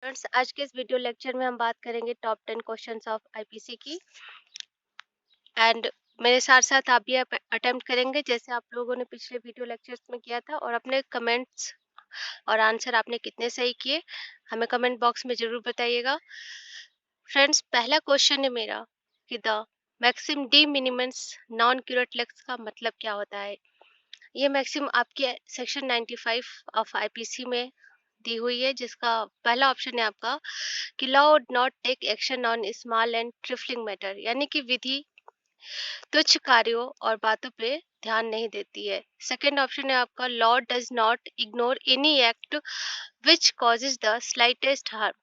Friends, आज के इस वीडियो लेक्चर में हम बात करेंगे टॉप 10 क्वेश्चंस ऑफ आईपीसी की। एंड मेरे साथ साथ आप भी अटेम्प्ट करेंगे जैसे आप लोगों ने पिछले वीडियो लेक्चर्स में किया था, और अपने कमेंट्स और आंसर आपने कितने सही किए हमें कमेंट बॉक्स में जरूर बताइएगा। फ्रेंड्स, पहला क्वेश्चन है मेरा कि the maxim de minimis non curat lex का मतलब क्या होता है। ये मैक्सिम आपके सेक्शन 95 ऑफ आईपीसी में दी हुई है, जिसका पहला ऑप्शन है आपका कि law would not take action on small and trifling matter, यानी कि विधि तुच्छ कार्यों और बातों पे ध्यान नहीं देती है। सेकंड ऑप्शन है आपका law does not ignore any act which causes the slightest harm,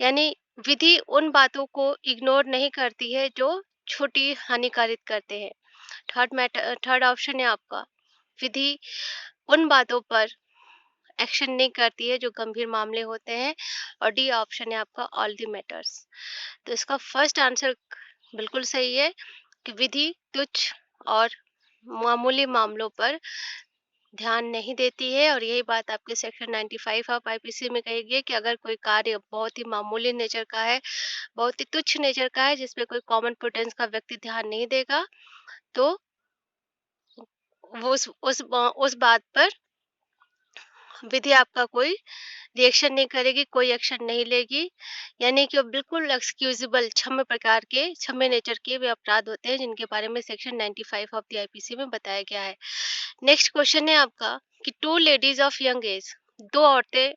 यानी विधि उन बातों को इग्नोर नहीं करती है जो छोटी हानिकारित करते हैं। थर्ड ऑप्शन है आपका विधि उन बातों पर एक्शन नहीं करती है जो गंभीर मामले होते हैं। और डी ऑप्शन है आपका ऑल द मैटर्स। तो इसका फर्स्ट आंसर बिल्कुल सही है कि विधि तुच्छ और मामूली मामलों पर ध्यान नहीं देती है, और यही बात आपके सेक्शन 95 ऑफ आईपीसी में कही गई है कि अगर कोई कार्य बहुत ही मामूली नेचर का है, बहुत ही तुच्छ नेचर का है, जिसपे कोई कॉमन प्रूडेंस का व्यक्ति ध्यान नहीं देगा, तो वो उस बात पर विधि आपका कोई रिएक्शन नहीं करेगी, कोई एक्शन नहीं लेगी, यानी कि वो बिल्कुल एक्सक्यूजेबल क्षम्य नेचर के वे अपराध होते हैं जिनके बारे में सेक्शन 95 ऑफ द आईपीसी में बताया गया है। नेक्स्ट क्वेश्चन है आपका कि two ladies of young age, दो औरतें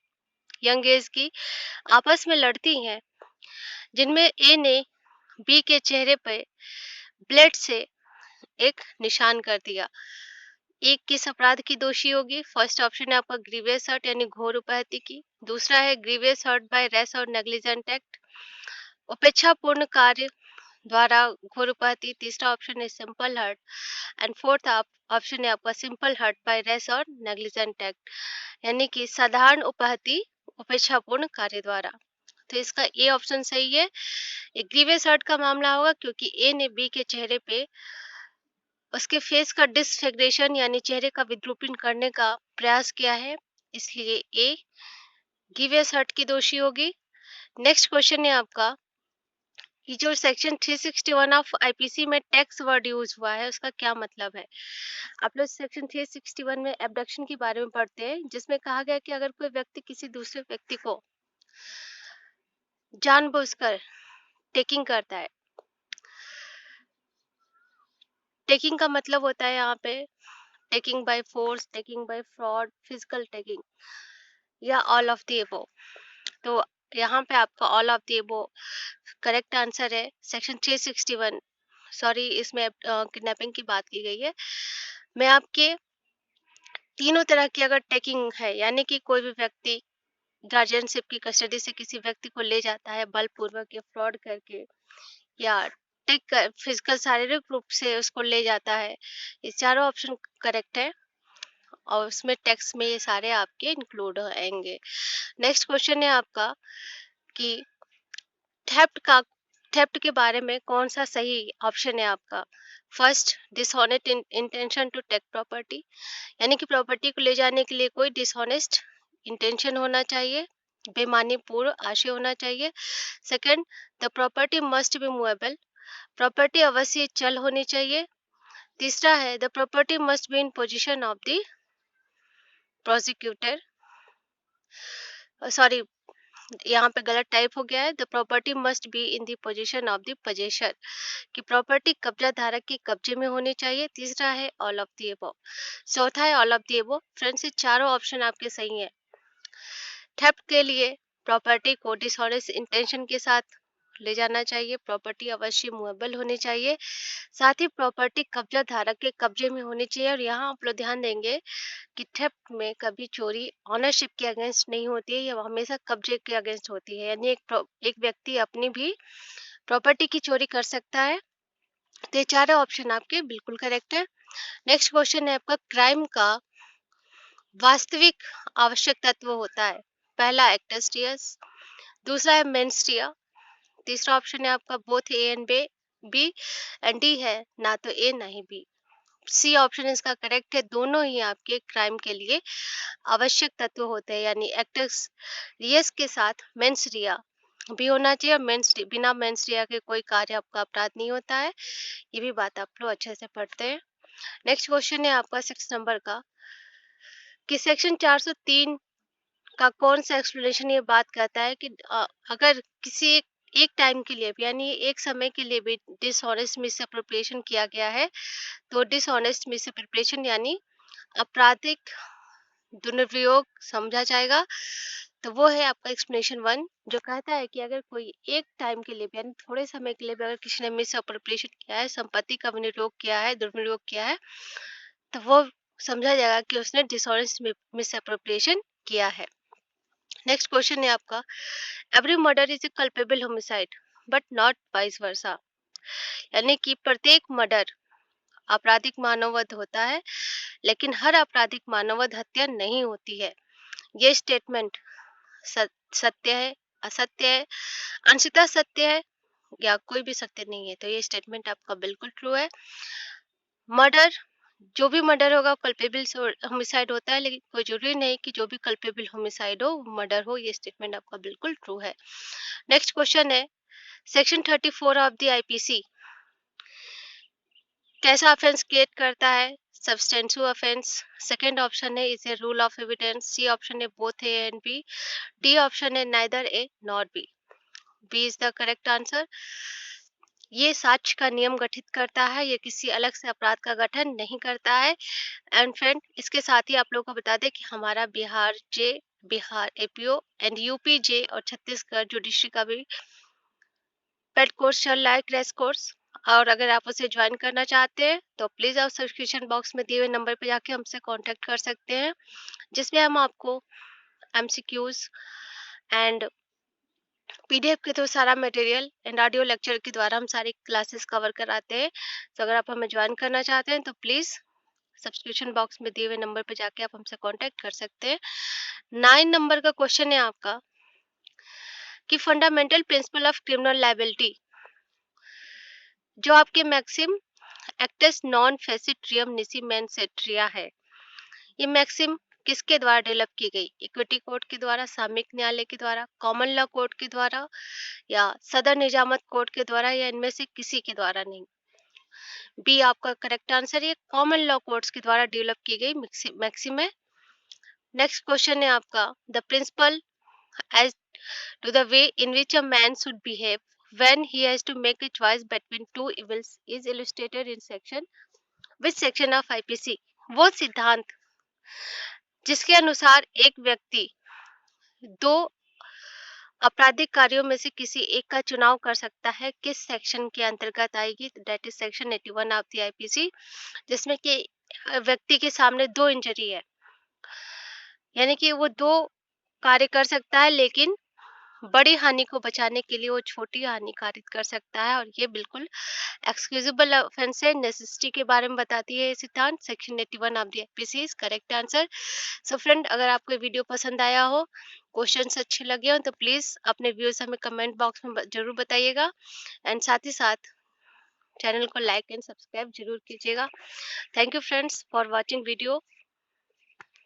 यंग एज की आपस में लड़ती हैं, जिनमें ए ने बी के चेहरे पर ब्लेड से एक निशान कर दिया। एक किस अपराध की दोषी होगी? फर्स्ट ऑप्शन है आपका ग्रीवियस हर्ट यानी घोर उपहति की। दूसरा है ग्रीवियस हर्ट बाय रेस और नेग्लिजेंट एक्ट, उपेक्षापूर्ण कार्य द्वारा घोर उपहति। तीसरा ऑप्शन है simple hurt, and fourth option है आपका सिंपल हर्ट बाय रेस और नेग्लिजेंट एक्ट, यानी कि साधारण उपहति उपेक्षापूर्ण कार्य द्वारा। तो इसका ए ऑप्शन सही है। ये ग्रीवियस हर्ट का मामला होगा क्योंकि ए ने बी के चेहरे पे उसके फेस का डिसफिगरेशन यानी चेहरे का विद्रूपीकरण करने का प्रयास किया है, इसलिए ए ग्रीवियस हर्ट की दोषी होगी। नेक्स्ट क्वेश्चन है आपका कि जो सेक्शन 361 ऑफ आईपीसी में टैक्स वर्ड यूज हुआ है उसका क्या मतलब है। आप लोग सेक्शन 361 में एबडक्शन के बारे में पढ़ते हैं, जिसमें कहा गया कि अगर कोई व्यक्ति किसी दूसरे व्यक्ति को जानबूझकर टेकिंग करता है। टेकिंग का मतलब होता है यहाँ पे taking by force, taking by fraud, physical taking, या ऑल ऑफ द अबव। तो यहाँ पे आपका all of the above correct answer है। सेक्शन 361, सॉरी इसमें किडनैपिंग की बात की गई है। मैं आपके तीनों तरह की अगर टेकिंग है, यानी कि कोई भी व्यक्ति गार्जियनशिप की कस्टडी से किसी व्यक्ति को ले जाता है बलपूर्वक या फ्रॉड करके, या टेक फिजिकल शारीरिक रूप से उसको ले जाता है, ये चारों ऑप्शन करेक्ट है, और उसमें टेक्स्ट में ये सारे आपके इंक्लूड होंगे। नेक्स्ट क्वेश्चन है आपका कि थेफ्ट के बारे में कौन सा सही ऑप्शन है आपका। First, dishonest intention to take property, यानी कि प्रॉपर्टी को ले जाने के लिए कोई डिसऑनेस्ट इंटेंशन होना चाहिए, बेईमानी पूर्ण आशय होना चाहिए। Second, the property must be movable, property अवश्य चल होनी चाहिए। तीसरा है the property must be in position of the prosecutor, sorry यहाँ पे गलत टाइप हो गया है, the property must be in the position of the possessor, कि प्रॉपर्टी कब्जा धारक के कब्जे में होनी चाहिए। तीसरा है ऑल ऑफ द अबव। चौथा है all of the above. Friends, ये चारों ऑप्शन आपके सही हैं। थेफ्ट के लिए प्रॉपर्टी को डिसऑनेस्ट इंटेंशन के साथ ले जाना चाहिए, प्रॉपर्टी अवश्य मूवेबल होनी चाहिए, साथ ही प्रॉपर्टी कब्जा धारक के कब्जे में होनी चाहिए। और यहाँ आप लोग ध्यान देंगे कि थेफ्ट में कभी चोरी ऑनरशिप के अगेंस्ट नहीं होती है, यह हमेशा कब्जे के अगेंस्ट होती है, यानी एक व्यक्ति अपनी भी प्रॉपर्टी की चोरी कर सकता है। तो ये चारों ऑप्शन आपके बिल्कुल करेक्ट है। नेक्स्ट क्वेश्चन है आपका क्राइम का वास्तविक आवश्यक तत्व होता है। पहला एक्टस्टियस, दूसरा है मेंस्टिया, तीसरा ऑप्शन है आपका both A and B, and D है ना तो ए ना ही बी। सी ऑप्शन इसका करेक्ट है। दोनों ही आपके क्राइम के लिए आवश्यक तत्व होते हैं, यानी एक्टस रियस के साथ मेंस रिया भी होना चाहिए, और बिना मेंस रिया के कोई कार्य आपका अपराध नहीं होता है। ये भी बात आप लोग अच्छे से पढ़ते हैं। नेक्स्ट क्वेश्चन है आपका 6 नंबर का कि सेक्शन 403 का कौन सा एक्सप्लेनेशन ये बात करता है कि अगर किसी एक टाइम के लिए भी, यानी एक समय के लिए भी डिसऑनेस्ट मिसअप्रोप्रिएशन किया गया है, तो डिसऑनेस्ट मिसअप्रोप्रिएशन यानी आपराधिक दुरुपयोग समझा जाएगा। तो वो है आपका एक्सप्लेनेशन 1, जो कहता है कि अगर कोई एक टाइम के लिए भी, यानी थोड़े समय के लिए भी, अगर किसी ने मिसअप्रोप्रिएशन किया है, संपत्ति का विनियोग किया है, दुरुपयोग किया है, तो वो समझा जाएगा कि उसने डिसऑनेस्ट मिसअप्रोप्रिएशन किया है। नेक्स्ट क्वेश्चन है आपका, every murder is a culpable homicide but not vice versa, यानी कि प्रत्येक मर्डर आपराधिक मानववध होता है, लेकिन हर आपराधिक मानववध हत्या नहीं होती है। ये स्टेटमेंट सत्य है, असत्य है, अंशतः सत्य है, या कोई भी सत्य नहीं है? तो ये स्टेटमेंट आपका बिल्कुल ट्रू है। मर्डर, जो भी मर्डर होगा कल्पेबल होमिसाइड होता है, लेकिन कोई जरूरी नहीं कि जो भी कल्पेबल होमिसाइड हो मर्डर हो। ये स्टेटमेंट आपका बिल्कुल ट्रू है। नेक्स्ट क्वेश्चन है, सेक्शन 34 ऑफ द आईपीसी कैसा ऑफेंस क्रिएट करता है? Substantive offence. सेकंड ऑप्शन है is a rule of evidence. C option है both A and B. D option है neither A not B. B is the correct answer. ये साक्ष्य का नियम गठित करता है, ये किसी अलग से अपराध का गठन नहीं करता है। एंड फ्रेंड, इसके साथ ही आप लोगों को बता दें कि हमारा बिहार एपीओ एंड यूपी जे और छत्तीसगढ़ जुडिशरी का भी पेड कोर्स चल रहा है, क्रैश कोर्स। और अगर आप उसे ज्वाइन करना चाहते हैं तो प्लीज आप सब्सक्रिप्शन बॉक्स में दिए हुए नंबर पर जाके हमसे कांटेक्ट कर सकते हैं, जिसमें हम आपको एमसीक्यूज एंड पीडीएफ के थ्रू सारा मटेरियल एंड ऑडियो लेक्चर के द्वारा हम सारी क्लासेस कवर कराते हैं। तो अगर आप हमें ज्वाइन करना चाहते हैं तो प्लीज सब्सक्रिप्शन बॉक्स में दिए हुए नंबर पर जाके आप हमसे कांटेक्ट कर सकते हैं। 9 नंबर का क्वेश्चन है आपका कि fundamental principle of criminal liability, जो आपके मैक्सिम एक्टस नॉन फेसिट्रियम निसी मैनसेट्रिया है, ये मैक्सिम किसके द्वारा डेवलप की गई? इक्विटी कोर्ट के द्वारा, सामयिक न्यायालय के द्वारा, कॉमन लॉ कोर्ट के द्वारा, या सदर निजामत कोर्ट के द्वारा, या इनमें से किसी के द्वारा नहीं? बी आपका करेक्ट आंसर, ये कॉमन लॉ कोर्ट्स के द्वारा डेवलप की गई मैक्सिम है। नेक्स्ट क्वेश्चन है आपका, the principle as to the way in which a man should behave when he has to make a choice between two evils is illustrated in section which section of IPC? वो सिद्धांत जिसके अनुसार एक व्यक्ति दो आपराधिक कार्यों में से किसी एक का चुनाव कर सकता है, किस सेक्शन के अंतर्गत आएगी? That is section 81 of the IPC, जिसमें कि व्यक्ति के सामने दो इंजरी है, यानी कि वो दो कार्य कर सकता है, लेकिन बड़ी हानि को बचाने के लिए वो छोटी हानि कारित कर सकता है, और ये बिल्कुल एक्सक्यूजेबल ऑफेंस है। नेसेसिटी के बारे में बताती है ये सिद्धांत, section 81 of the IPC is correct answer. So friend, अगर आपको वीडियो पसंद आया हो, क्वेश्चंस अच्छे लगे हो, तो प्लीज अपने व्यूज हमें कमेंट बॉक्स में जरूर बताइएगा, एंड साथ ही साथ चैनल को लाइक एंड सब्सक्राइब जरूर कीजिएगा। Thank you friends for watching video.